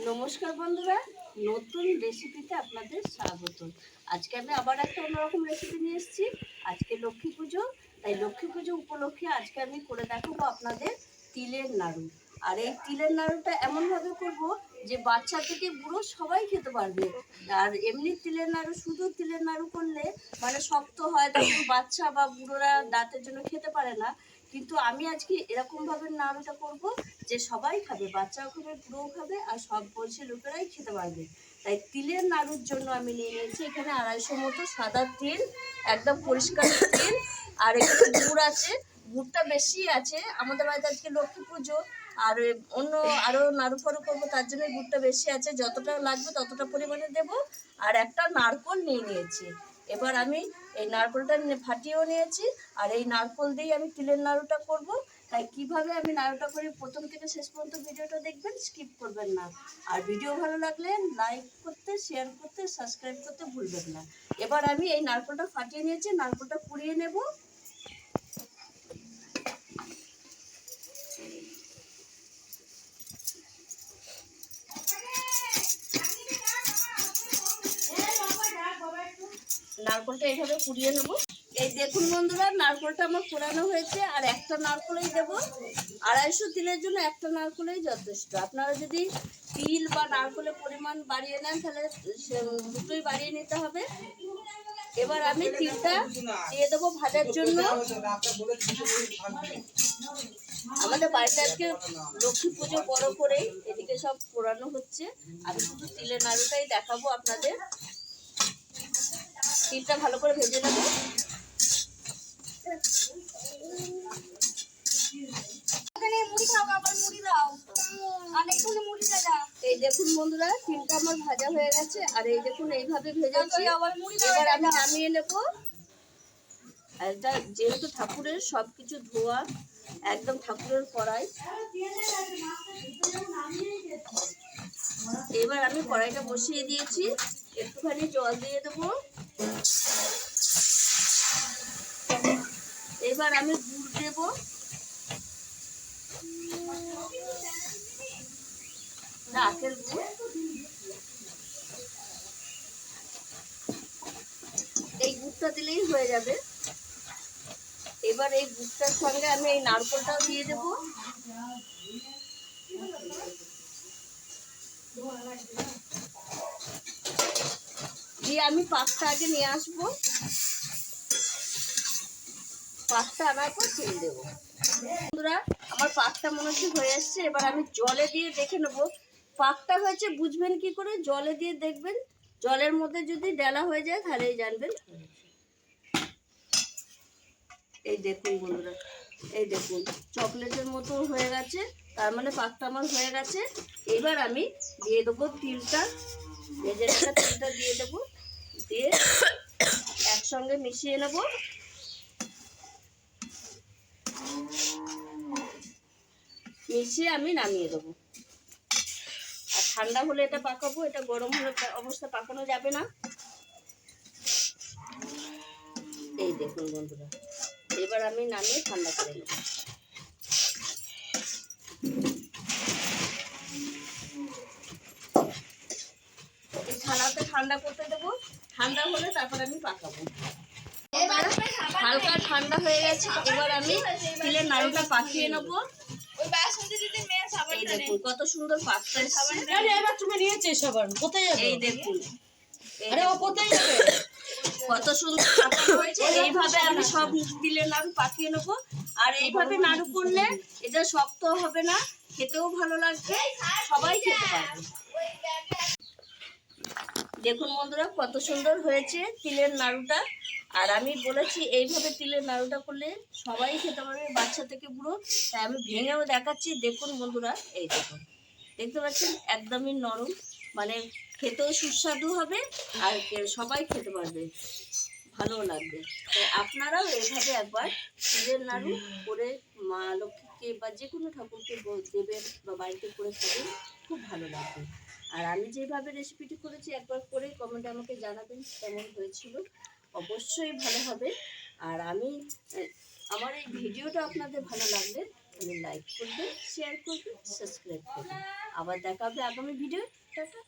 নমস্কার বন্ধুরা, নতুন রেসিপিতে আপনাদের স্বাগত। আজকে আমি আবার একটা অন্যরকম রেসিপি নিয়ে এসেছি। আজকে লক্ষ্মী পুজো, তাই লক্ষ্মী পুজো উপলক্ষে আজকে আমি করে দেখাবো আপনাদের তিলের নাড়ু। আর এই তিলের নাড়ুটা এমনভাবে করব যে বাচ্চা থেকে বুড়ো সবাই খেতে পারবে। আর এমনি তিলের নাড়ু, শুধু তিলের নাড়ু করলে মানে শক্ত হয়, তখন বাচ্চা বা বুড়োরা দাঁতের জন্য খেতে পারে না। কিন্তু আমি আজকে এরকমভাবে নাড়ুটা করব যে সবাই খাবে, বাচ্চাও খাবে, বুড়োও খাবে, আর সব বয়সী লোকেরাই খেতে পারবে। তাই তিলের নাড়ুর জন্য আমি নিয়ে নিয়েছি এখানে 250 মতো সাদা তিল, একদম পরিষ্কার তিল। আর এখানে গুড় আছে, গুড়টা বেশি আছে, আমাদের বাড়িতে আজকে লক্ষ্মী পুজো আর অন্য আরও নাড়ু ফাড়ু করবো, তার জন্য গুড়টা বেশি আছে। যতটা লাগবে ততটা পরিমাণে দেব। আর একটা নারকোল নিয়ে নিয়েছি। এবার আমি এই নারকোলটা ফাটিয়েও নিয়েছি, আর এই নারকোল দিয়েই আমি তিলের নাড়ুটা করব। তাই কিভাবে আমি নাড়ুটা করি প্রথম থেকে শেষ পর্যন্ত ভিডিওটা দেখবেন, স্কিপ করবেন না। আর ভিডিও ভালো লাগলে লাইক করতে, শেয়ার করতে, সাবস্ক্রাইব করতে ভুলবেন না। এবার আমি এই নারকোলটা ফাটিয়ে নিয়েছি, নারকোলটা কুড়িয়ে নেব। নারকোলটা এইভাবে কুড়িয়ে নেব। এই দেখুন বন্ধুরা, নারকোলটা আমার কোরানো হয়েছে। আর একটা নারকোলেই দেবো, 250 তিলের জন্য একটা নারকোলেই যথেষ্ট। আপনারা যদি তিল বা নারকোলের পরিমাণ বাড়িয়ে নেন তাহলে দুটোই বাড়িয়ে নিতে হবে। এবার আমি তিলটা দিয়ে দেবো ভাজার জন্য। আমাদের বাড়িতে আজকে লক্ষ্মী পুজো বড় করেই এদিকে সব পোড়ানো হচ্ছে। আমি শুধু তিলের নাড়ুটাই দেখাবো আপনাদের। তিলটা ভালো করে ভেজে নেবো। এই দেখুন বন্ধুরা, তিলটা আমার ভাজা হয়ে গেছে। আর এই দেখুন এইভাবে ভেজেছি। এবার আমি নামিয়ে নেব। এটা যেহেতু ঠাকুরের সবকিছু ধোয়া, একদম ঠাকুরের কড়াই। এবার আমি কড়াইটা বসিয়ে দিয়েছি, একটুখানি জল দিয়ে দেবো। এবার আমি গুড় দেব। নারকেল গুড়, এই গুড়টা দিলেই হয়ে যাবে। এবার এই গুড়টার সঙ্গে আমি এই নারকেলটাও দিয়ে দেব। দিয়ে আমি পাকটা আগে নিয়ে আসবো। পাকটা আনার পর চিনি দেবো। বন্ধুরা, আমার পাকটা মনে হচ্ছে হয়ে আসছে। এবার আমি জলে দিয়ে দেখে নেবো পাকটা হয়েছে। বুঝবেন কি করে? জলে দিয়ে দেখবেন, জলের মধ্যে যদি ডেলা হয়ে যায় তাহলেই জানবেন। এই দেখুন বন্ধুরা, এই দেখুন চকলেটের মতো হয়ে গেছে, তার মানে পাকটা আমার হয়ে গেছে। এবার আমি দিয়ে দেবো তিলটা, ভেজে রাখা তিলটা দিয়ে দেবো। দিয়ে একসঙ্গে মিশিয়ে নেব। মিশিয়ে আমি নামিয়ে দেবো। আর ঠান্ডা হলে এটা পাকাবো, এটা গরম হলে অবস্থা পাকানো যাবে না। এই দেখুন বন্ধুরা, এবার আমি নামিয়ে ঠান্ডা করে নেব। এই থালাতে ঠান্ডা করতে দেবো, ঠান্ডা হলে তারপর আমি পাকাবো। হালকা ঠান্ডা হয়ে গেছে। এবার আমি তিলের নাড়ুটা পাকিয়ে নেবো। এই দেখুন কত সুন্দর পাকটা এসেছে। এই দেখুন কত সুন্দর পাকানো হয়েছে। এইভাবে আমি সব তিলের নাড়ু পাকিয়ে নেবো। আর এইভাবে নাড়ু করলে এটা শক্ত হবে না, খেতেও ভালো লাগবে, সবাই খেতে পারবে। দেখুন বন্ধুরা কত সুন্দর হয়েছে তিলের নাড়ুটা। আর আমি বলেছি এইভাবে তিলের নাড়ুটা করলে সবাই খেতে পারবে, বাচ্চা থেকে বুড়ো। তাই আমি ভেঙেও দেখাচ্ছি। দেখুন বন্ধুরা, এই দেখুন, দেখতে পাচ্ছেন একদমই নরম, মানে খেতেও সুস্বাদু হবে আর সবাই খেতে পারবে, ভালোও লাগবে। তাই আপনারাও এইভাবে একবার তিলের নাড়ু করে মা লক্ষ্মীকে বা যে কোনো ঠাকুরকে দেবেন বা বাড়িতে করে খাবেন, খুব ভালো লাগবে। আর আমি যেভাবে রেসিপিটি করেছি একবার করে কমেন্টে আমাকে জানাবেন কেমন হয়েছিল। অবশ্যই ভালো হবে। আর আমি আমার এই ভিডিওটা আপনাদের ভালো লাগলে লাইক করবেন, শেয়ার করবেন, সাবস্ক্রাইব করবেন। আবার দেখা হবে আগামী ভিডিও। টাটা।